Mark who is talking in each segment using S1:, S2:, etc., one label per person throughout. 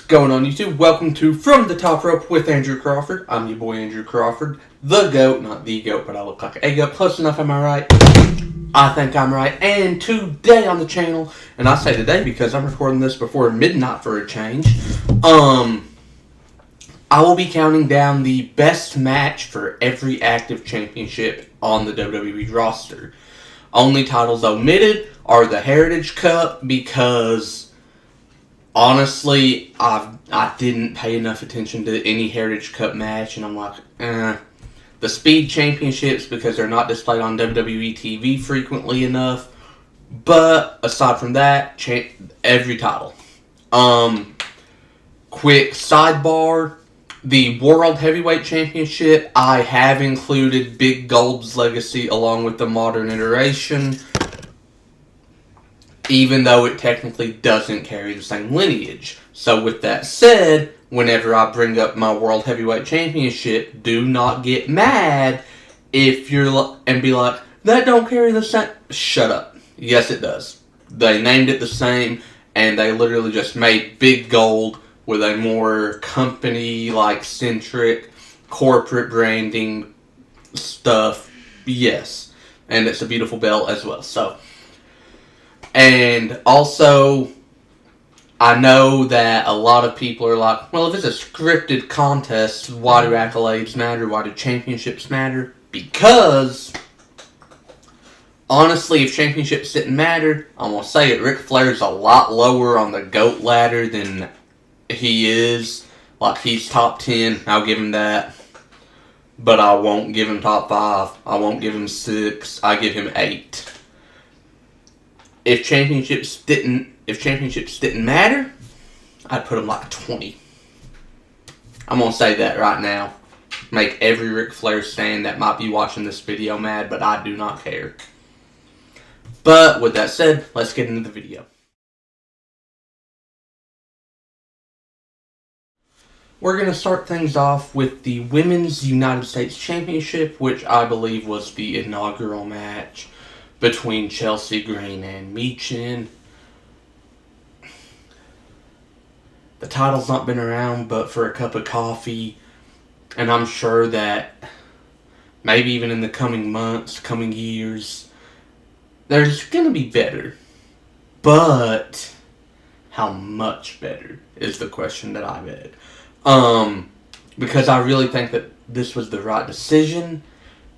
S1: going on YouTube? Welcome to From the Top Rope with Andrew Crawford. I'm your boy Andrew Crawford, the GOAT, not the GOAT, but I look like a GOAT. Close enough, am I right? I think I'm right. And today on the channel, and I say today because I'm recording this before midnight for a change, I will be counting down the best match for every active championship on the WWE roster. Only titles omitted are the Heritage Cup because honestly, I didn't pay enough attention to any Heritage Cup match, and I'm like, The Speed Championships because they're not displayed on WWE TV frequently enough. But aside from that, every title. Quick sidebar. The World Heavyweight Championship, I have included Big Gold's legacy along with the modern iteration, even though it technically doesn't carry the same lineage. So with that said, whenever I bring up my World Heavyweight Championship, do not get mad if you're and be like, that don't carry the same. Shut up. Yes, it does. They named it the same, and they literally just made Big Gold with a more company-like centric corporate branding stuff. Yes. And it's a beautiful belt as well. So, and also, I know that a lot of people are like, well, if it's a scripted contest, why do accolades matter? Why do championships matter? Because, honestly, if championships didn't matter, I'm going to say it, Ric Flair's a lot lower on the GOAT ladder than he is. Like, he's top 10, I'll give him that. But I won't give him top 5. I won't give him 6. I give him 8. If championships didn't matter, I'd put him like 20. I'm going to say that right now. Make every Ric Flair fan that might be watching this video mad, but I do not care. But with that said, let's get into the video. We're going to start things off with the Women's United States Championship, which I believe was the inaugural match between Chelsea Green and Michin. The title's not been around but for a cup of coffee, and I'm sure that maybe even in the coming months, coming years, there's going to be better. But how much better is the question that I've had. Because I really think that this was the right decision,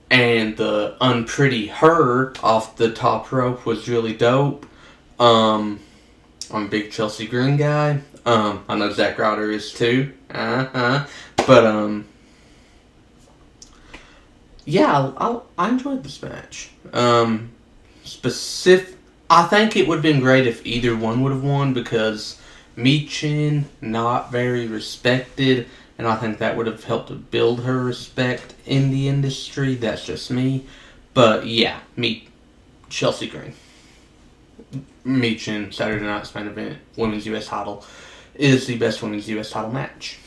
S1: and the unpretty her off the top rope was really dope. I'm a big Chelsea Green guy. I know Zack Ryder is too. But, yeah, I enjoyed this match. I think it would have been great if either one would have won, because Michin, not very respected, and I think that would have helped to build her respect in the industry. That's just me. But yeah, Chelsea Green. Michin, Saturday Night's Main Event, Women's U.S. title, is the best Women's U.S. title match.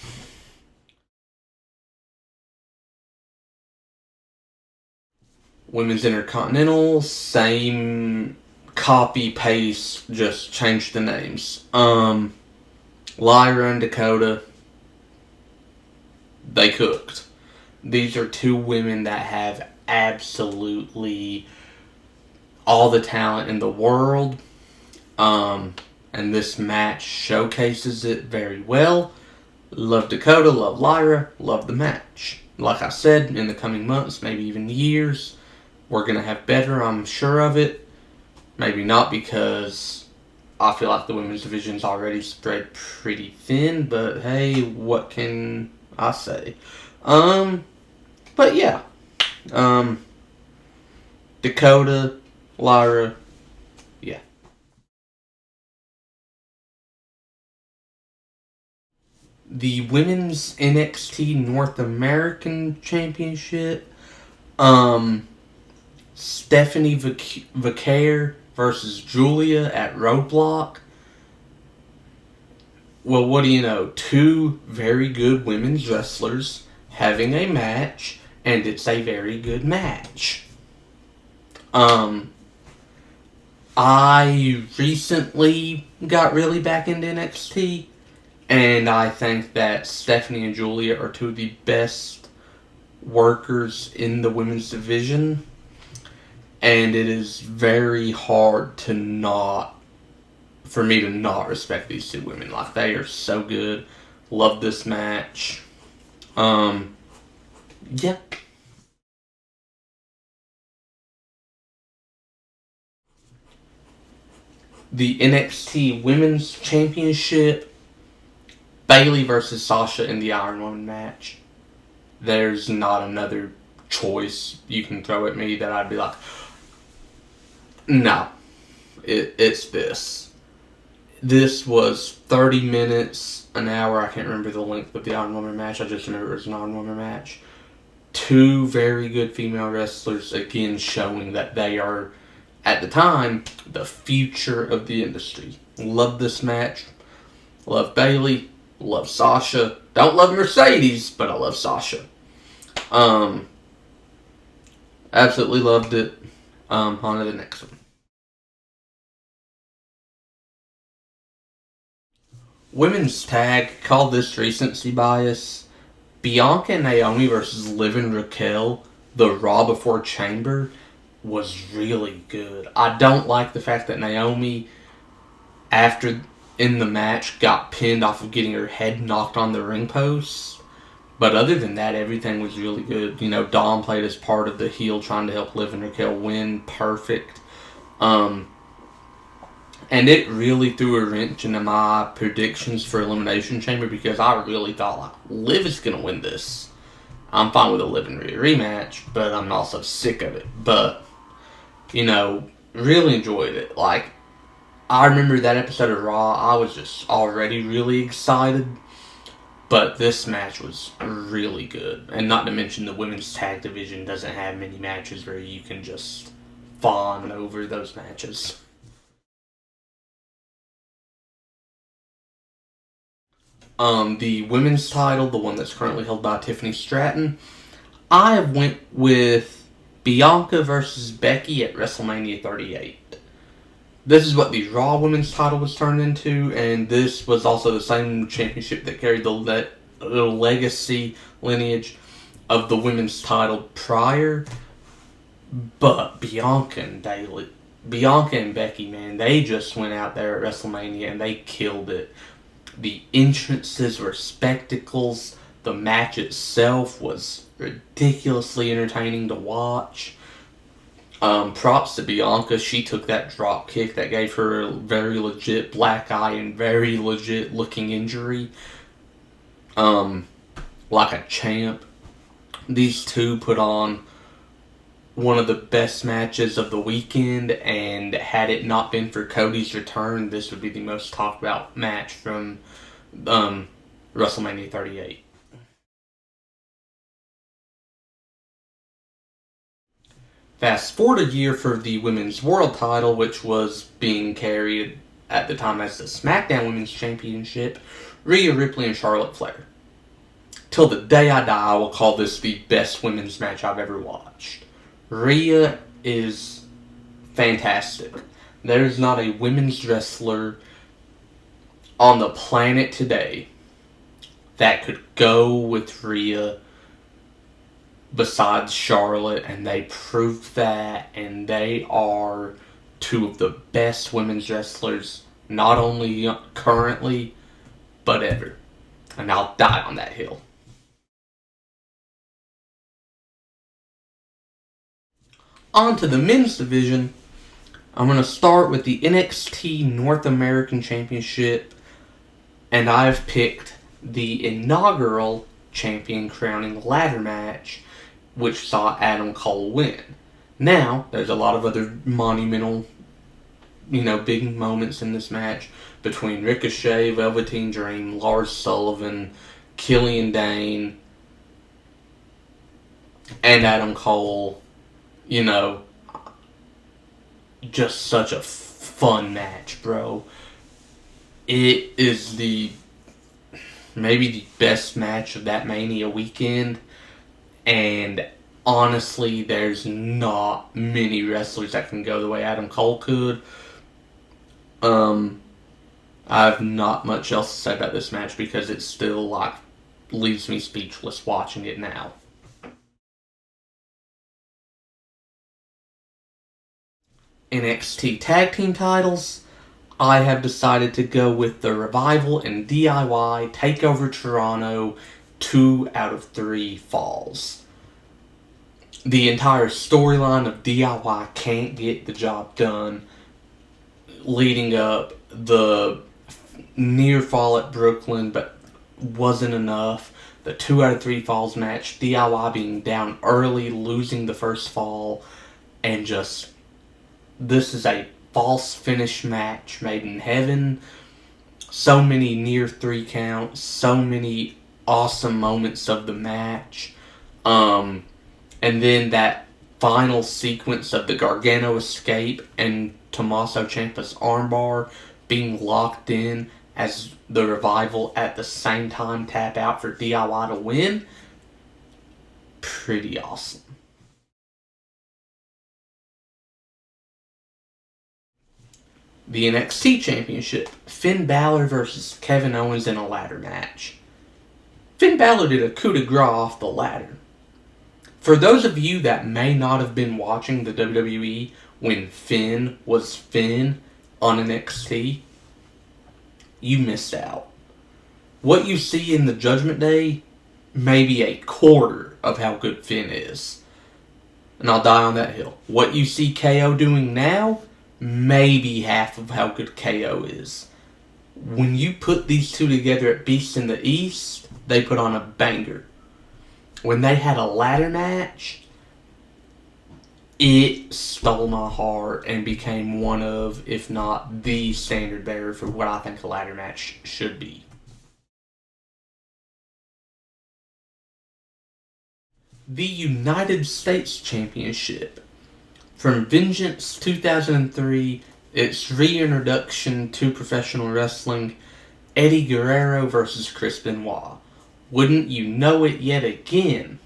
S1: Women's Intercontinental, same copy paste, just changed the names. Lyra and Dakota, they cooked. These are two women that have absolutely all the talent in the world. And this match showcases it very well. Love Dakota, love Lyra, love the match. Like I said, in the coming months, maybe even years, we're going to have better, I'm sure of it. Maybe not, because I feel like the women's division's already spread pretty thin, but hey, what can I say? But yeah. Dakota, Lyra, yeah. The Women's NXT North American Championship, Stephanie Vaquer versus Julia at Roadblock. Well, what do you know? Two very good women's wrestlers having a match, and it's a very good match. I recently got really back into NXT, And I think that Stephanie and Julia are two of the best workers in the women's division. And it is very hard to not, for me to not respect these two women. Like, they are so good. Love this match. Yeah. The NXT Women's Championship, Bayley versus Sasha in the Iron Woman match. There's not another choice you can throw at me that I'd be like, no, it's this. This was 30 minutes, an hour. I can't remember the length of the Iron Woman match. I just remember it was an Iron Woman match. Two very good female wrestlers, again, showing that they are, at the time, the future of the industry. Love this match. Love Bayley. Love Sasha. Don't love Mercedes, but I love Sasha. Absolutely loved it. On to the next one. Women's tag, called this recency bias. Bianca and Naomi versus Liv and Raquel, the Raw before Chamber, was really good. I don't like the fact that Naomi, after in the match, got pinned off of getting her head knocked on the ring post. But other than that, everything was really good. You know, Dom played as part of the heel trying to help Liv and Raquel win. Perfect. And it really threw a wrench into my predictions for Elimination Chamber because I really thought, like, Liv is going to win this. I'm fine with a Liv and Rhea rematch, but I'm also sick of it. But, you know, really enjoyed it. Like, I remember that episode of Raw, I was just already really excited. But this match was really good. And not to mention the women's tag division doesn't have many matches where you can just fawn over those matches. The women's title, the one that's currently held by Tiffany Stratton, I went with Bianca versus Becky at WrestleMania 38. This is what the Raw Women's title was turned into, and this was also the same championship that carried the legacy lineage of the women's title prior. But Bianca and Becky, man, they just went out there at WrestleMania and they killed it. The entrances were spectacles. The match itself was ridiculously entertaining to watch. Props to Bianca. She took that drop kick that gave her a very legit black eye and very legit looking injury. Like a champ. These two put on one of the best matches of the weekend, and had it not been for Cody's return, this would be the most talked about match from WrestleMania 38. Fast forward a year for the Women's World title, which was being carried at the time as the SmackDown Women's Championship, Rhea Ripley and Charlotte Flair. Till the day I die, I will call this the best women's match I've ever watched. Rhea is fantastic. There's not a women's wrestler on the planet today that could go with Rhea besides Charlotte, and they proved that, and they are two of the best women's wrestlers, not only currently, but ever. And I'll die on that hill. On to the men's division. I'm going to start with the NXT North American Championship, and I've picked the inaugural champion crowning ladder match, which saw Adam Cole win. Now, there's a lot of other monumental, big moments in this match between Ricochet, Velveteen Dream, Lars Sullivan, Killian Dane, and Adam Cole. Just such a fun match, bro. It is maybe the best match of that Mania weekend, and honestly, there's not many wrestlers that can go the way Adam Cole could. I have not much else to say about this match because it still leaves me speechless watching it now. NXT Tag Team titles, I have decided to go with the Revival and DIY TakeOver Toronto 2 out of 3 falls. The entire storyline of DIY can't get the job done, leading up the near fall at Brooklyn, but wasn't enough. The 2 out of 3 falls match, DIY being down early, losing the first fall, and just, this is a false finish match made in heaven. So many near 3 counts, so many awesome moments of the match. And then that final sequence of the Gargano escape and Tommaso Ciampa's armbar being locked in as the Revival at the same time tap out for DIY to win. Pretty awesome. The NXT Championship, Finn Balor versus Kevin Owens in a ladder match. Finn Balor did a coup de grace off the ladder. For those of you that may not have been watching the WWE when Finn was Finn on NXT, you missed out. What you see in the Judgment Day may be a quarter of how good Finn is. And I'll die on that hill. What you see KO doing now, maybe half of how good KO is. When you put these two together at Beast in the East, they put on a banger. When they had a ladder match, it stole my heart and became one of, if not the standard bearer for what I think a ladder match should be. The United States Championship. From Vengeance 2003, its reintroduction to professional wrestling, Eddie Guerrero versus Chris Benoit. Wouldn't you know it yet again?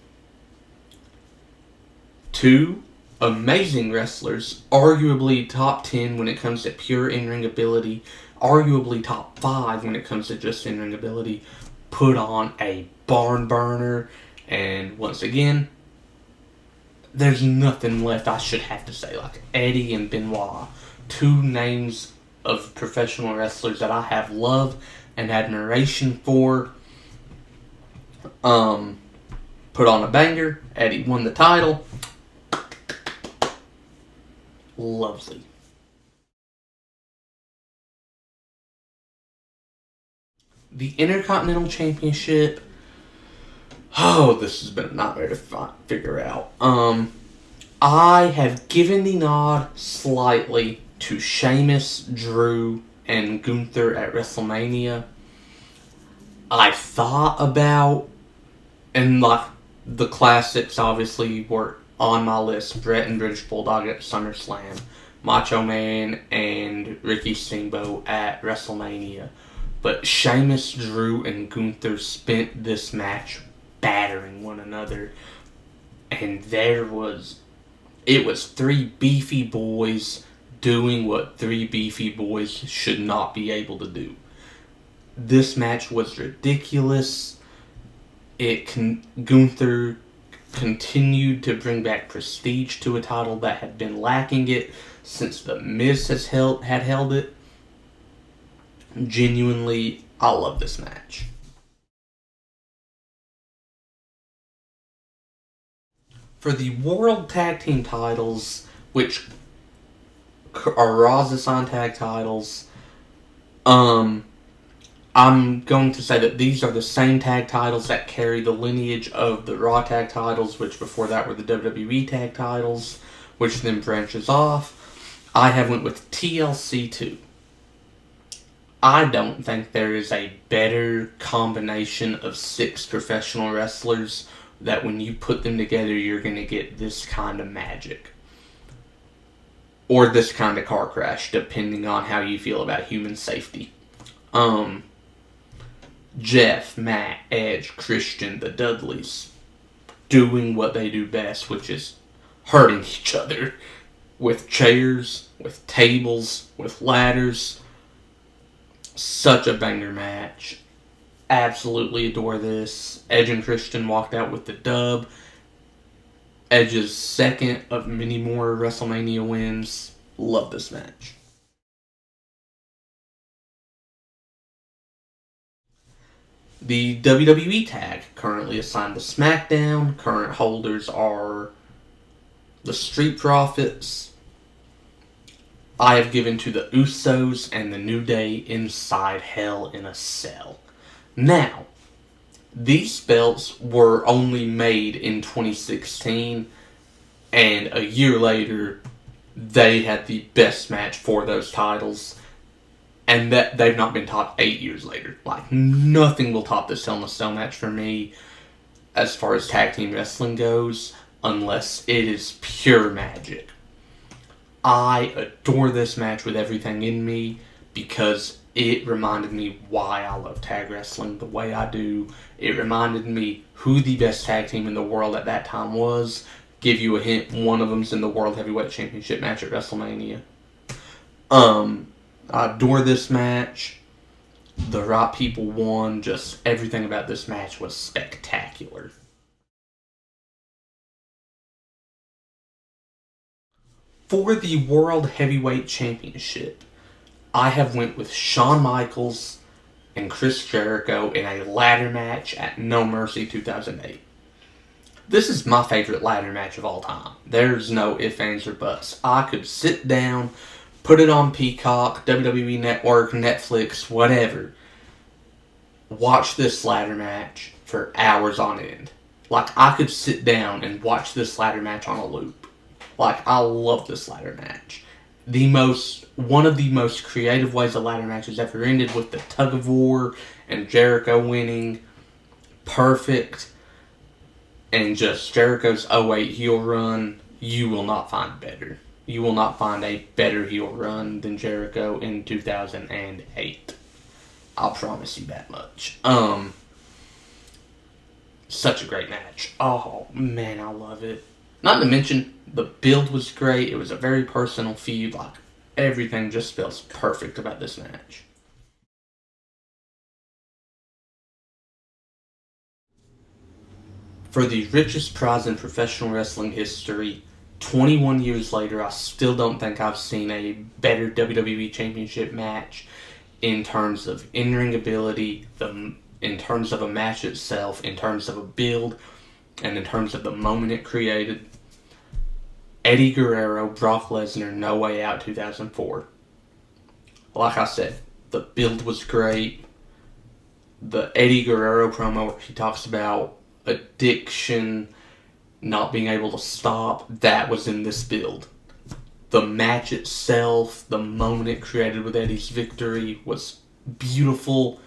S1: 2 amazing wrestlers, arguably top 10 when it comes to pure in-ring ability, arguably top 5 when it comes to just in-ring ability, put on a barn burner, and once again, there's nothing left I should have to say. Like Eddie and Benoit, 2 names of professional wrestlers that I have love and admiration for. Put on a banger. Eddie won the title. Lovely. The Intercontinental Championship. Oh, this has been a nightmare to figure out. I have given the nod slightly to Sheamus, Drew, and Gunther at WrestleMania. I thought about, and like the classics obviously were on my list, Bret and British Bulldog at SummerSlam, Macho Man and Ricky Steamboat at WrestleMania. But Sheamus, Drew, and Gunther spent this match battering one another. And it was 3 beefy boys doing what 3 beefy boys should not be able to do. This match was ridiculous. Gunther continued to bring back prestige to a title that had been lacking it since The Miz had held it. Genuinely, I love this match. For the World Tag Team titles, which are Raw's assigned tag titles, I'm going to say that these are the same tag titles that carry the lineage of the Raw tag titles, which before that were the WWE tag titles, which then branches off. I have went with TLC 2. I don't think there is a better combination of 6 professional wrestlers that when you put them together, you're going to get this kind of magic. Or this kind of car crash, depending on how you feel about human safety. Jeff, Matt, Edge, Christian, the Dudleys, doing what they do best, which is hurting each other with chairs, with tables, with ladders. Such a banger match. Absolutely adore this. Edge and Christian walked out with the dub. Edge's second of many more WrestleMania wins. Love this match. The WWE tag currently assigned to SmackDown. Current holders are the Street Profits. I have given to the Usos and the New Day inside Hell in a Cell. Now, these belts were only made in 2016, and a year later, they had the best match for those titles, and that they've not been topped 8 years later. Like, nothing will top this Hell in a Cell match for me as far as tag team wrestling goes, unless it is pure magic. I adore this match with everything in me because it reminded me why I love tag wrestling the way I do. It reminded me who the best tag team in the world at that time was. Give you a hint, one of them's in the World Heavyweight Championship match at WrestleMania. I adore this match. The right people won. Just everything about this match was spectacular. For the World Heavyweight Championship, I have went with Shawn Michaels and Chris Jericho in a ladder match at No Mercy 2008. This is my favorite ladder match of all time. There's no ifs, ands, or buts. I could sit down, put it on Peacock, WWE Network, Netflix, whatever. Watch this ladder match for hours on end. Like, I could sit down and watch this ladder match on a loop. Like, I love this ladder match. One of the most creative ways a ladder match has ever ended, with the tug of war and Jericho winning. Perfect. And just Jericho's 08 heel run, you will not find better. You will not find a better heel run than Jericho in 2008. I'll promise you that much. Such a great match. Oh, man, I love it. Not to mention, the build was great. It was a very personal feud. Like, everything just feels perfect about this match. For the richest prize in professional wrestling history, 21 years later, I still don't think I've seen a better WWE Championship match in terms of in-ring ability, in terms of a match itself, in terms of a build, and in terms of the moment it created. Eddie Guerrero, Brock Lesnar, No Way Out 2004. Like I said, the build was great. The Eddie Guerrero promo where he talks about addiction, not being able to stop, that was in this build. The match itself, the moment it created with Eddie's victory was beautiful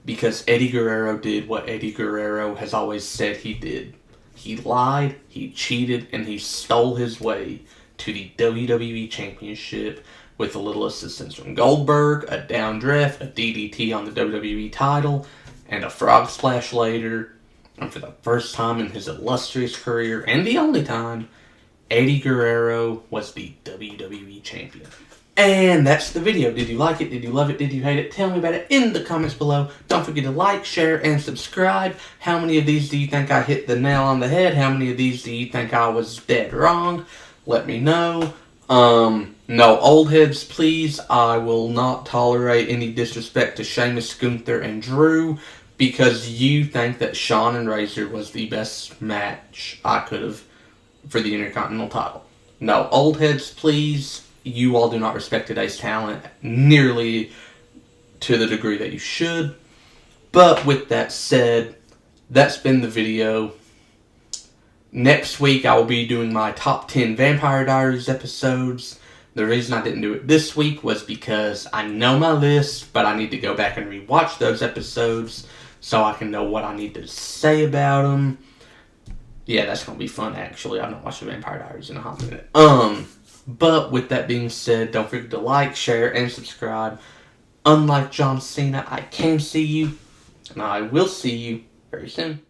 S1: because Eddie Guerrero did what Eddie Guerrero has always said he did. He lied, he cheated, and he stole his way to the WWE Championship with a little assistance from Goldberg, a downdraft, a DDT on the WWE title, and a frog splash later. And for the first time in his illustrious career, and the only time, Eddie Guerrero was the WWE Champion. And that's the video. Did you like it? Did you love it? Did you hate it? Tell me about it in the comments below. Don't forget to like, share, and subscribe. How many of these do you think I hit the nail on the head? How many of these do you think I was dead wrong? Let me know. No old heads, please. I will not tolerate any disrespect to Sheamus, Gunther, and Drew because you think that Shawn and Razor was the best match I could have for the Intercontinental title. No old heads, please. You all do not respect today's talent nearly to the degree that you should. But with that said, that's been the video. Next week I will be doing my top 10 Vampire Diaries episodes. The reason I didn't do it this week was because I know my list, but I need to go back and rewatch those episodes so I can know what I need to say about them. Yeah, that's going to be fun, actually. I've not watched the Vampire Diaries in a hot minute. But with that being said, don't forget to like, share, and subscribe. Unlike John Cena, I can see you, and I will see you very soon.